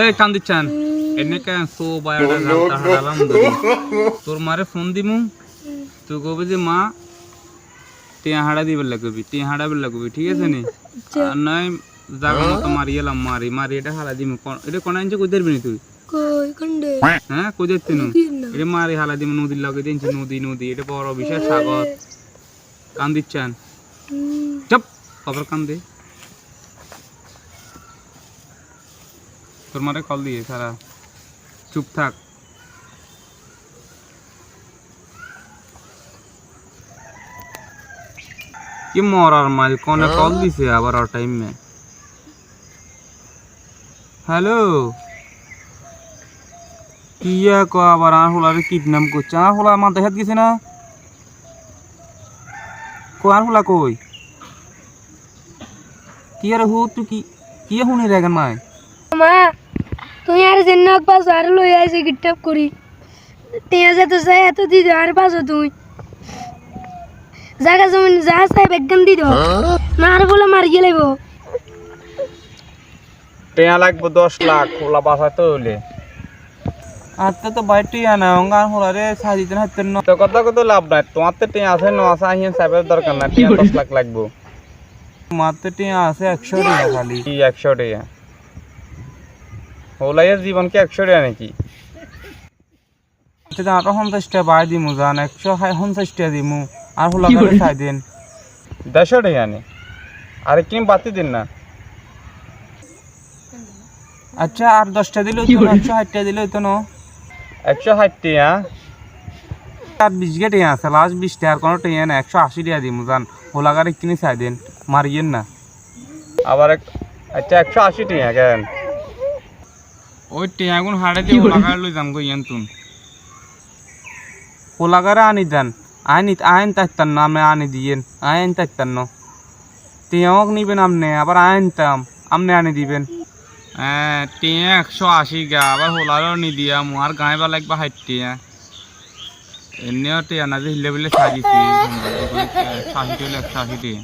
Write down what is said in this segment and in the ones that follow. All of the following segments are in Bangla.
এই কান্দিচ্ছান এনে কেন সো বায়াটা জানতা হারালাম দরি তোর মারে ফোন দিমু তুই কবি যে মা টিয়া হাড়া দিবার লাগবি টিয়া হাড়া বার লাগবি ঠিক আছে নি আর নয় জায়গা মতো মারিয়েলাম মারি এটা হালা দিমু এটা কোন আনছে কই দেরবি তুই কই কন্ডে হ্যাঁ কই দেখতে নু এটা মারি হালা দিমু নদীর লগে দিনছি নদী এটা বড় বিশাল সাগর কান্দিচ্ছান চুপ খবর কান্দে তোর মারে কল দিয়ে সারা চুপ থাক কি মরার মাল কোনে কল দিছে আবার আর টাইম মে হ্যালো কিয়া কো আবার আর হলারে কিডন্যাপ করছে আর হলা আমার দেখাত গেছে না কো আর হলা কই কি আর হু তুই কি হুনি রেগান মাই মা তুই আর জন্য পাস আর লই আইছে কিডন্যাপ করি টিয়া যে তো যায় এত দি আর পাস তুই জায়গা জমিন যা চাই বেগন দি দাও না আর বলে মার গেলেব টিয়া লাগবে 10 লাখ হলা বাসাতে হইলে আত্তে তো বাইটি আনা অঙ্গার হলারে সাজিতে হাতের ন তো কথা কত লাভ নাই তোমার তো টিয়া আছে 9 আহিন সাহেবের দরকার না টিয়া 10 লাখ লাগবে মাত্র টিয়া আছে 100 টাকা খালি কি 100 টাকা হলাইয়ের জীবন কি 100 টাকা নাকি এটা আরো 50 টাকা বাই দিমু জান 150 টাকা দিমু আর হলা করে খাই দেন 100 টাকা নে আরে কি বাতি দিন না আচ্ছা আর 10 টাকা দিলেও তো 160 টাকা দিলেও তো না 160 টাকা আর 20 টাকা আছে লাস্ট 20 টাকা আর কোন টাকা না 180 টাকা দিমু জান হলা করে কিনে খাই দেন মারিয়েন না আবার আচ্ছা 180 টাকা কেন ওই টিয়াগুন হাড়ে দিয়ে লাগাই লই যাম গই এনতুন ওলাগারে আনি দেন আইন তাইতান না আমি আনি দিয়েন আইন তাইতান না টিয়াক নিবেন আমনে আবার আইনতাম আমনে আনি দিবেন হ্যাঁ টিয়া 180 গা আবার হোলারও নি দিয়া আর গাঁয়ে বা লাগবা 60 টিয়া এমনিও টিয়া না যে হিলে বিলে সাজিছি 180 টিয়া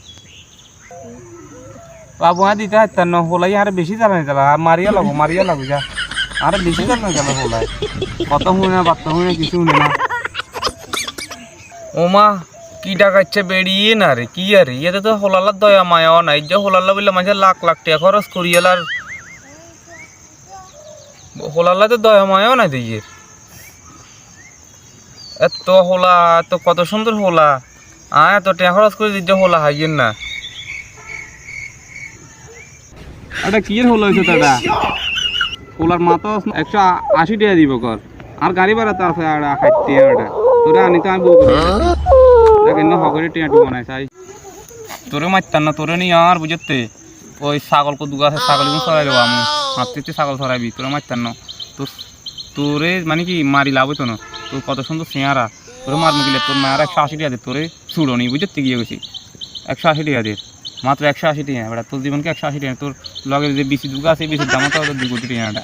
বাবু দিতে হাইতান না হোলাই আর বেশি জ্বালানি জ্বালা মারিয়া লাগো যা আর বেশি জ্বালানি জ্বালা হোলাই কত শুনে না বার্তা শুনে কিছু শুনে না ওমা কি ডাকাচ্ছে বেরিয়ে না রে কি আরে ইয়েতে তো হোলালার দয়া মায়াও নাই যে হোলাল্লা বললে মাঝে লাখ লাখ টাকা খরচ করিয়ালার হোলাল্লা তো দয়া মায়াও নাই দিয়ে এত হোলা এত কত সুন্দর হোলা এত টাকা খরচ করে দিচ্ছে হোলা হাইয়েন না এটা কি হলো হয়েছে দাদা ওলার মাত্র 180 টাকা দিব কর আর গাড়ি ভাড়া তার 60 টাকা তোরা আনি তো আমি বউ করে দেখেন না হগরে টিয়া টু বানাই চাই তোরে মারতাম না তোরে নি আর বুঝতে ওই ছাগল কো দুগা আছে ছাগল গুলো সরাই দেবো আমি হাতে ছাগল সরাইবি তোরে মারতাম না তোরে মানে কি মারি লাভ হইতো না তোর কত সুন্দর চেহারা তোরে মারমু গেলে তোর মায়ের 180 টাকা দে তোরে ছুড়নি বুঝতে গিয়ে গেছি 180 টাকা দে মাত্র 180 টাকা বেটা তোর জীবনকে 180 টাকা তোর লগে যে বিসি দুগা আছে বিসির দাম তো 2 কোটি টাকা